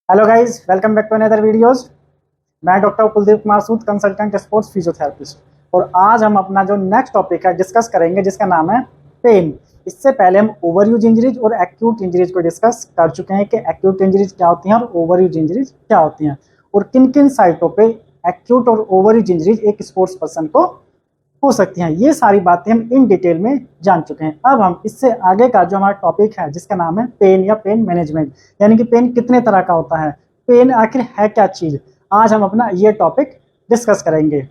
Hello guys, welcome back to another videos. मैं doctor Kuldeep Kumar Sood, consultant sports physiotherapist. और आज हम अपना जो नेक्स्ट टॉपिक है डिस्कस करेंगे, जिसका नाम है पेन। इससे पहले हम ओवर यूज इंजरीज और एक्यूट इंजरीज को डिस्कस कर चुके हैं कि एक्यूट इंजरीज क्या होती हैं और ओवर यूज इंजरीज क्या होती हैं, और किन किन साइटों पे एक्यूट और ओवर यूज इंजरीज एक स्पोर्ट्स पर्सन को हो सकती हैं। ये सारी बातें हम इन डिटेल में जान चुके हैं। अब हम इससे आगे का जो हमारा टॉपिक है, जिसका नाम है पेन या पेन मैनेजमेंट, यानी कि पेन कितने तरह का होता है, पेन आखिर है क्या चीज, आज हम अपना ये टॉपिक डिस्कस करेंगे।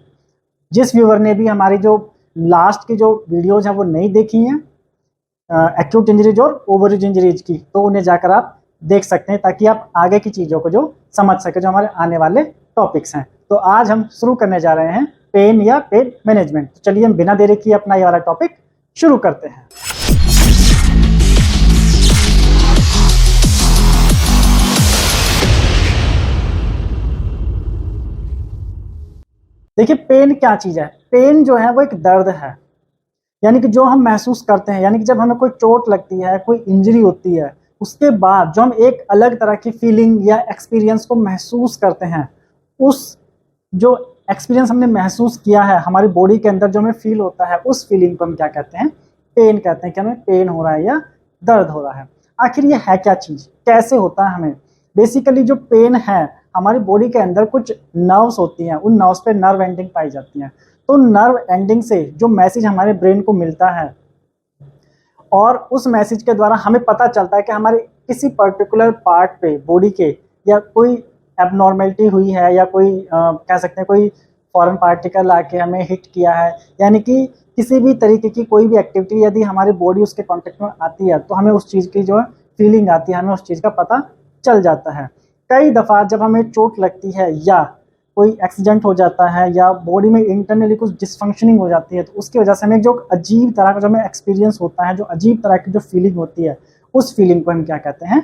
जिस व्यूअर ने भी हमारी जो लास्ट की जो वीडियोज हैं वो नहीं देखी हैं, एक्यूट इंजरीज और ओवरयूज इंजरीज की, तो उन्हें जाकर आप देख सकते हैं, ताकि आप आगे की चीज़ों को जो समझ सके, जो हमारे आने वाले टॉपिक्स हैं। तो आज हम शुरू करने जा रहे हैं पेन या पेन मैनेजमेंट। तो चलिए हम बिना देरी किए अपना ये वाला टॉपिक शुरू करते हैं। देखिए, पेन क्या चीज़ है। पेन जो है वो एक दर्द है, यानी कि जो हम महसूस करते हैं, यानी कि जब हमें कोई चोट लगती है, कोई इंजरी होती है, उसके बाद जो हम एक अलग तरह की फीलिंग या एक्सपीरियंस को महसूस करते हैं, उस जो एक्सपीरियंस हमने महसूस किया है हमारी बॉडी के अंदर, जो हमें फील होता है, उस फीलिंग को हम क्या कहते हैं, पेन कहते हैं। कि हमें पेन हो रहा है या दर्द हो रहा है। आखिर ये है क्या चीज, कैसे होता है हमें। बेसिकली जो पेन है, हमारी बॉडी के अंदर कुछ नर्व्स होती हैं, उन नर्व्स पे नर्व एंडिंग पाई जाती हैं। तो नर्व एंडिंग से जो मैसेज हमारे ब्रेन को मिलता है, और उस मैसेज के द्वारा हमें पता चलता है कि हमारे किसी पर्टिकुलर पार्ट पे बॉडी के, या कोई एबनॉर्मेलिटी हुई है, या कोई कह सकते हैं कोई फॉरेन पार्टिकल आके हमें हिट किया है, यानी कि किसी भी तरीके की कोई भी एक्टिविटी यदि हमारी बॉडी उसके कांटेक्ट में आती है, तो हमें उस चीज़ की जो फीलिंग आती है, हमें उस चीज़ का पता चल जाता है। कई दफ़ा जब हमें चोट लगती है, या कोई एक्सीडेंट हो जाता है, या बॉडी में इंटरनली कुछ डिसफंक्शनिंग हो जाती है, तो उसकी वजह से हमें जो अजीब तरह का जो हमें एक्सपीरियंस होता है, जो अजीब तरह की जो फीलिंग होती है, उस फीलिंग को हम क्या कहते हैं,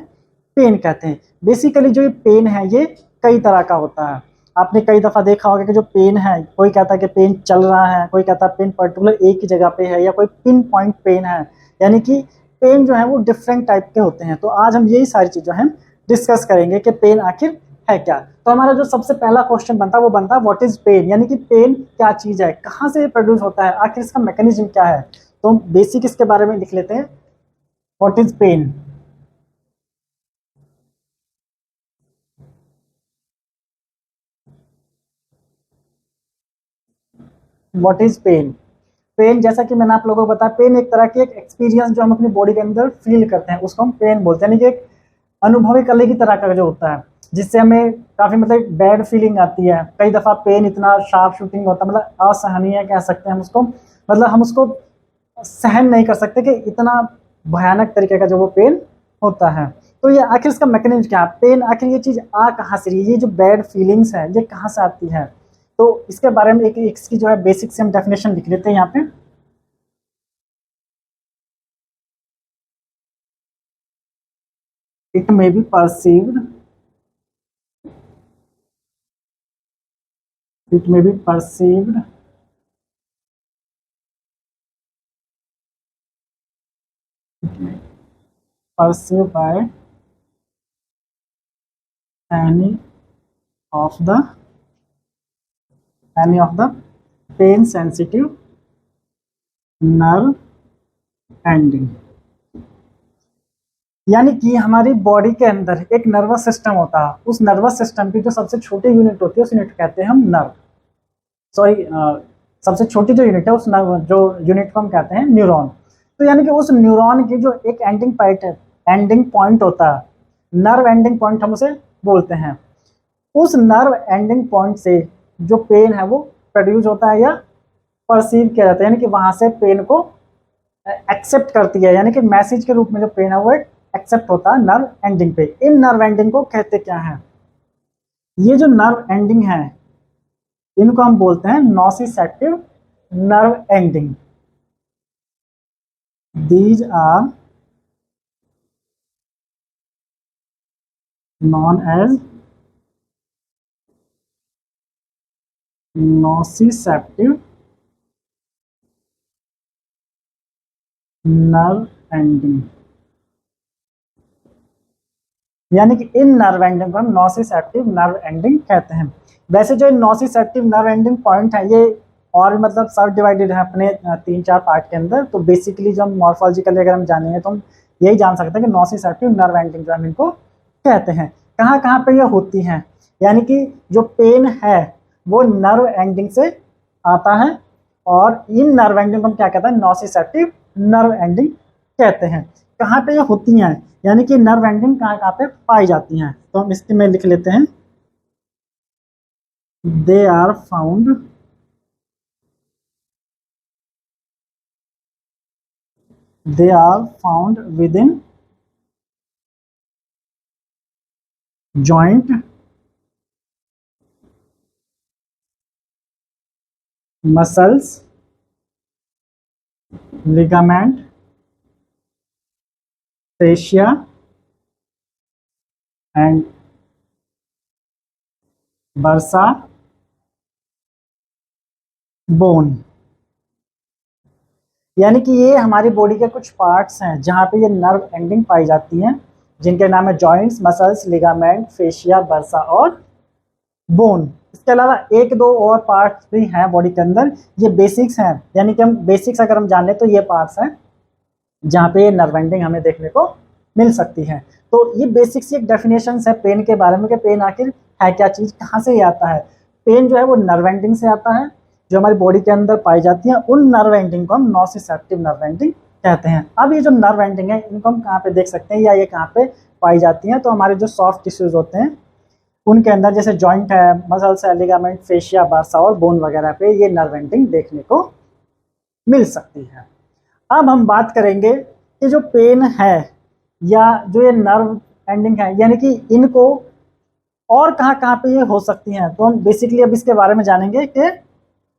पेन कहते हैं। बेसिकली जो ये पेन है, ये कई तरह का होता है। आपने कई दफ़ा देखा होगा कि जो पेन है, कोई कहता है कि पेन चल रहा है, कोई कहता है पेन पर्टिकुलर एक ही जगह पे है, या कोई पिन पॉइंट पेन है। यानी कि पेन जो है वो डिफरेंट टाइप के होते हैं। तो आज हम यही सारी चीज़ें हम डिस्कस करेंगे कि पेन आखिर है क्या। तो हमारा जो सबसे पहला क्वेश्चन बनता है वो बनता है व्हाट इज पेन, यानी कि पेन क्या चीज है, कहाँ से प्रोड्यूस होता है, आखिर इसका मैकेनिज्म क्या है। तो हम बेसिक इसके बारे में लिख लेते हैं। What is pain. What is pain. Pain, जैसा कि मैंने आप लोगों को बताया, पेन एक तरह की एक एक्सपीरियंस जो हम अपनी बॉडी के अंदर फील करते हैं, उसको हम पेन बोलते हैं। यानी कि एक अनुभव एक अलग ही तरह का जो होता है, जिससे हमें काफी मतलब बैड फीलिंग आती है। कई दफा पेन इतना शार्प शूटिंग होता है, मतलब असहनीय कह सकते हैं हम उसको, मतलब हम उसको सहन नहीं कर सकते कि इतना भयानक तरीके का जो वो पेन होता है। तो ये आखिर इसका मैकेनिज्म क्या है, पेन आखिर ये चीज आ कहाँ से रही है, ये जो बैड फीलिंग्स है ये कहाँ से आती है। तो इसके बारे में एक इसकी जो है बेसिक से हम डेफिनेशन लिख लेते हैं यहाँ पे। It may be perceived, it may be perceived perceived by any of the any of the pain sensitive nerve ending। यानी कि हमारी बॉडी के अंदर एक नर्वस सिस्टम होता है, उस नर्वस सिस्टम की जो सबसे छोटी यूनिट होती है, उस यूनिट कहते हैं हम नर्व। सॉरी, सबसे छोटी जो यूनिट है, उस नर्व जो यूनिट को हम कहते हैं न्यूरॉन। तो यानी कि उस न्यूरॉन की जो एक एंडिंग पॉइंट है, एंडिंग पॉइंट होता है, नर्व एंडिंग पॉइंट हम उसे बोलते हैं। उस नर्व एंडिंग पॉइंट से जो पेन है वो प्रोड्यूस होता है या परसीव किया जाता है, यानी कि वहां से पेन को एक्सेप्ट करती है, यानी कि मैसेज के रूप में जो पेन है वो एक एक्सेप्ट होता है नर्व एंडिंग पे। इन नर्व एंडिंग को कहते क्या है, ये जो नर्व एंडिंग है, इनको हम बोलते हैं nociceptive nerve ending. These are known as nociceptive nerve ending. यानी कि इन नर्व एंडिंग को हम नोसिसेप्टिव नर्व एंडिंग कहते हैं। वैसे जो नोसिसेप्टिव नर्व एंडिंग पॉइंट है ये और मतलब सब डिवाइडेड है अपने 3-4 पार्ट के अंदर। तो बेसिकली जो हम मॉर्फोलॉजिकली अगर हम जानेंगे तो हम यही जान सकते हैं कि नोसिसेप्टिव नर्व एंडिंग जो हम इनको कहते हैं। कहाँ कहाँ पे ये होती हैं, यानी कि जो पेन है वो नर्व एंडिंग से आता है, और इन नर्व एंडिंग को हम क्या कहते हैं, नोसिसेप्टिव नर्व एंडिंग कहते हैं। कहाँ पे ये होती हैं, यानी कि नर्व एंडिंग कहाँ कहाँ पे पाई जाती हैं, तो हम इसके में लिख लेते हैं, they are found within joint, muscles, ligament, fascia and bursa bone। यानी कि ये हमारी बॉडी के कुछ पार्ट्स हैं जहाँ पे ये नर्व एंडिंग पाई जाती हैं, जिनके नाम है joints, muscles, ligament, fascia, bursa और बोन। इसके अलावा एक दो और पार्ट्स भी हैं बॉडी के अंदर, ये बेसिक्स हैं, यानी कि हम बेसिक्स अगर हम जाने तो ये पार्ट्स हैं जहाँ पे ये नर्व एंडिंग हमें देखने को मिल सकती है। तो ये बेसिक्स एक डेफिनेशन है पेन के बारे में कि पेन आखिर है क्या चीज़, कहाँ से ये आता है। पेन जो है वो नर्व एंडिंग से आता है, जो हमारी बॉडी के अंदर पाई जाती है। उन नर्व एंडिंग को हम नोसिसेप्टिव नर्व एंडिंग कहते हैं। अब ये जो नर्व एंडिंग है इनको हम कहाँ पे देख सकते हैं या ये कहाँ पे पाई जाती हैं, तो हमारे जो सॉफ्ट टिश्यूज होते हैं उनके अंदर, जैसे जॉइंट है, मसल्स है, लिगामेंट, फेशिया, बर्सा और बोन वगैरह पे ये नर्व एंडिंग देखने को मिल सकती है। अब हम बात करेंगे कि जो पेन है या जो ये नर्व एंडिंग है, यानी कि इनको और कहाँ कहाँ पे ये हो सकती हैं, तो हम बेसिकली अब इसके बारे में जानेंगे कि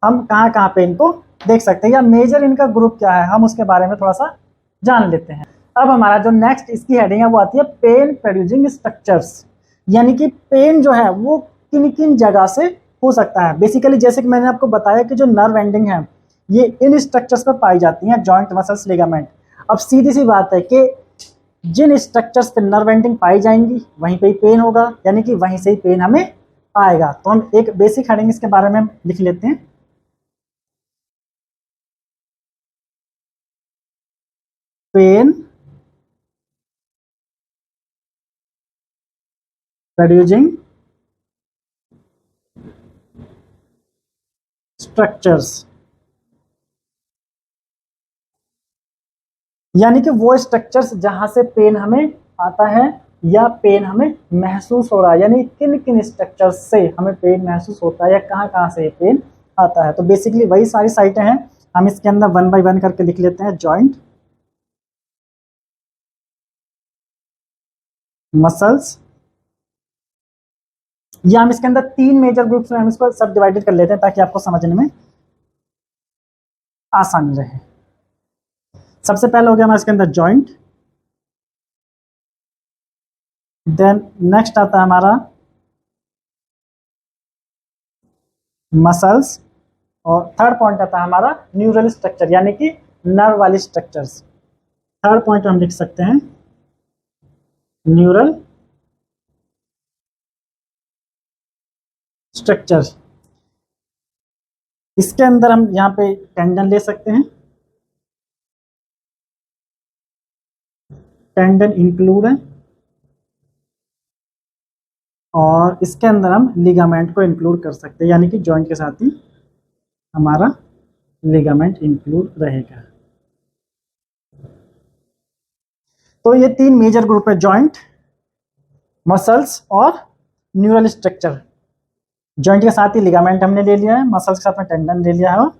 हम कहाँ कहाँ पे इनको देख सकते हैं या मेजर इनका ग्रुप क्या है, हम उसके बारे में थोड़ा सा जान लेते हैं। अब हमारा जो नेक्स्ट इसकी हेडिंग है वो आती है पेन प्रोड्यूसिंग स्ट्रक्चर्स, यानी कि पेन जो है वो किन किन जगह से हो सकता है। बेसिकली जैसे कि मैंने आपको बताया कि जो नर्व एंडिंग है ये इन स्ट्रक्चर्स पर पाई जाती हैं, जॉइंट, मसल्स, लिगामेंट। अब सीधी सी बात है कि जिन स्ट्रक्चर्स पे नर्व एंडिंग पाई जाएंगी वहीं पे ही पेन होगा, यानी कि वहीं से ही पेन हमें आएगा। तो हम एक बेसिक हेडिंग इसके बारे में लिख लेते हैं, पेन प्रोड्यूसिंग स्ट्रक्चर्स, यानी कि वो स्ट्रक्चर्स जहां से पेन हमें आता है या पेन हमें महसूस हो रहा है, यानी किन किन स्ट्रक्चर्स से हमें पेन महसूस होता है या कहाँ कहाँ से पेन आता है। तो बेसिकली वही सारी साइटें हैं, हम इसके अंदर 1 बाय 1 करके लिख लेते हैं। जॉइंट, मसल्स, या हम इसके अंदर 3 मेजर ग्रुप्स में हम इसको सब डिवाइडेड कर लेते हैं ताकि आपको समझने में आसानी रहे। सबसे पहले हो गया हमारा इसके अंदर जॉइंट, देन नेक्स्ट आता है हमारा मसल्स, और थर्ड पॉइंट आता है हमारा न्यूरल स्ट्रक्चर, यानी कि नर्व वाली स्ट्रक्चर्स। थर्ड पॉइंट हम लिख सकते हैं न्यूरल स्ट्रक्चर। इसके अंदर हम यहाँ पे टेंडन ले सकते हैं, टेंडन इंक्लूड है, और इसके अंदर हम लिगामेंट को इंक्लूड कर सकते हैं, यानी कि जॉइंट के साथ ही हमारा लिगामेंट इंक्लूड रहेगा। तो ये 3 मेजर ग्रुप है, जॉइंट, मसल्स और न्यूरल स्ट्रक्चर। जॉइंट के साथ ही लिगामेंट हमने ले लिया है, मसल्स के साथ में टेंडन ले लिया है, और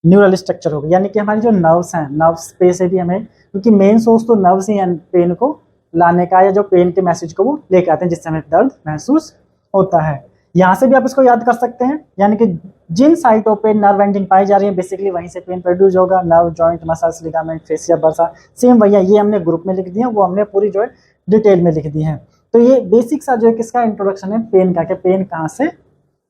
न्यूरल स्ट्रक्चर हो गया, यानी कि हमारी जो नर्व्स हैं, नर्व्स पे से भी हमें, क्योंकि मेन सोर्स तो नर्व्स ही हैं पेन को लाने का, या जो पेन के मैसेज को वो लेके आते हैं जिससे हमें दर्द महसूस होता है। यहाँ से भी आप इसको याद कर सकते हैं, यानी कि जिन साइटों पे नर्व एंडिंग पाई जा रही है बेसिकली वहीं से पेन प्रोड्यूस होगा। Nerve, joint, muscles, ligament, fascia, bursa, same भैया ये हमने ग्रुप में लिख दिया, वो हमने पूरी जो है डिटेल में लिख दी है। तो ये बेसिक सा जो है किसका इंट्रोडक्शन है पेन का, कि पेन कहाँ से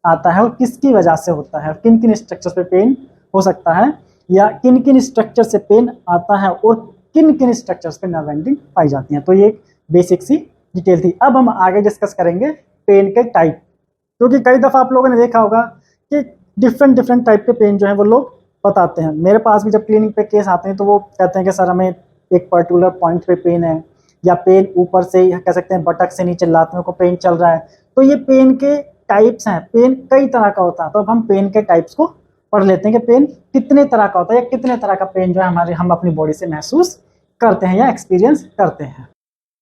आता है और किसकी वजह से होता है, किन किन स्ट्रक्चर्स पे पेन हो सकता है, या किन किन स्ट्रक्चर से पेन आता है और किन किन स्ट्रक्चर्स पे नर्व एंडिंग पाई जाती है। तो ये बेसिक सी डिटेल थी। अब हम आगे डिस्कस करेंगे पेन के टाइप, क्योंकि कई दफ़ा आप लोगों ने देखा होगा कि डिफरेंट डिफरेंट टाइप के पेन जो है वो लोग बताते हैं। मेरे पास भी जब क्लिनिक पे केस आते हैं तो वो कहते हैं कि सर हमें एक पर्टिकुलर पॉइंट पे पेन है, या पेन ऊपर से कह सकते हैं बटक से नीचे लात में को पेन चल रहा है। तो ये पेन के टाइप्स हैं, पेन कई तरह का होता है। तो अब हम पेन के टाइप्स को पढ़ लेते हैं कि पेन कितने तरह का होता है, या कितने तरह का पेन जो है हम अपनी बॉडी से महसूस करते हैं या एक्सपीरियंस करते हैं।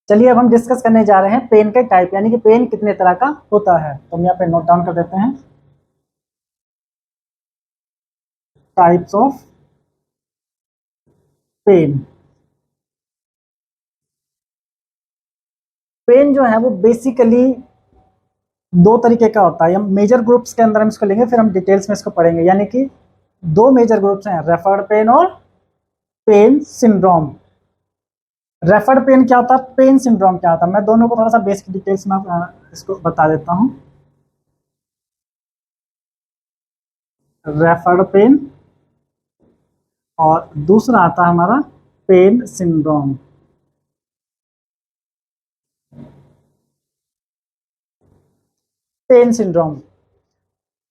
चलिए अब हम डिस्कस करने जा रहे हैं पेन के टाइप, यानी कि पेन कितने तरह का होता है। तो हम यहाँ पे नोट डाउन कर देते हैं, टाइप्स ऑफ पेन। पेन जो है वो बेसिकली दो तरीके का होता है। हम मेजर ग्रुप्स के अंदर हम इसको लेंगे, फिर हम डिटेल्स में इसको पढ़ेंगे। यानी कि दो मेजर ग्रुप्स हैं, रेफर्ड पेन और पेन सिंड्रोम। रेफर्ड पेन क्या होता है, पेन सिंड्रोम क्या होता है, मैं दोनों को थोड़ा सा बेसिक डिटेल्स में इसको बता देता हूं। रेफर्ड पेन और दूसरा आता है हमारा pain syndrome. Pain syndrome,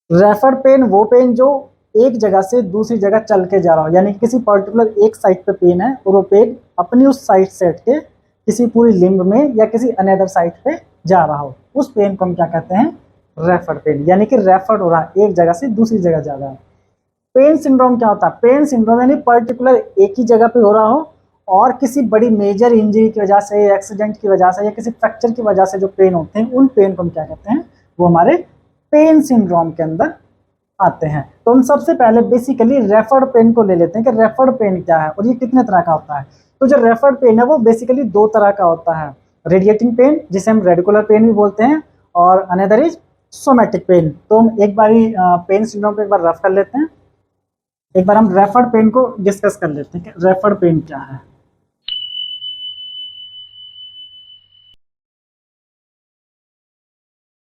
refer pain वो पेन जो एक जगह से दूसरी जगह चल के जा रहा हो, यानी किसी पर्टिकुलर एक साइड पे पेन है और वो पेन अपनी उस साइड से हट के किसी पूरी लिंब में या किसी अनदर साइड पे जा रहा हो, उस पेन को हम क्या कहते हैं, रेफर पेन। यानी कि रेफर हो रहा है, एक जगह से दूसरी जगह जा रहा है। पेन सिंड्रोम क्या होता है, पेन सिंड्रोम यानी पर्टिकुलर एक ही जगह पे हो रहा हो और किसी बड़ी मेजर इंजरी की वजह से, एक्सीडेंट की वजह से या किसी फ्रैक्चर की वजह से जो पेन होते हैं, उन पेन को हम क्या कहते हैं, वो हमारे पेन सिंड्रोम के अंदर आते हैं। तो हम सबसे पहले बेसिकली रेफर्ड पेन को ले लेते हैं कि रेफर्ड पेन क्या है और ये कितने तरह का होता है। तो जो रेफर्ड पेन है वो बेसिकली दो तरह का होता है, रेडिएटिंग पेन जिसे हम रेडिकुलर पेन भी बोलते हैं, और अनदर इज सोमैटिक पेन। तो हम एक बार पेन सिंड्रोम को एक बार रफ कर लेते हैं। एक बार हम रेफर्ड पेन को डिस्कस कर लेते हैं कि रेफर्ड पेन क्या है।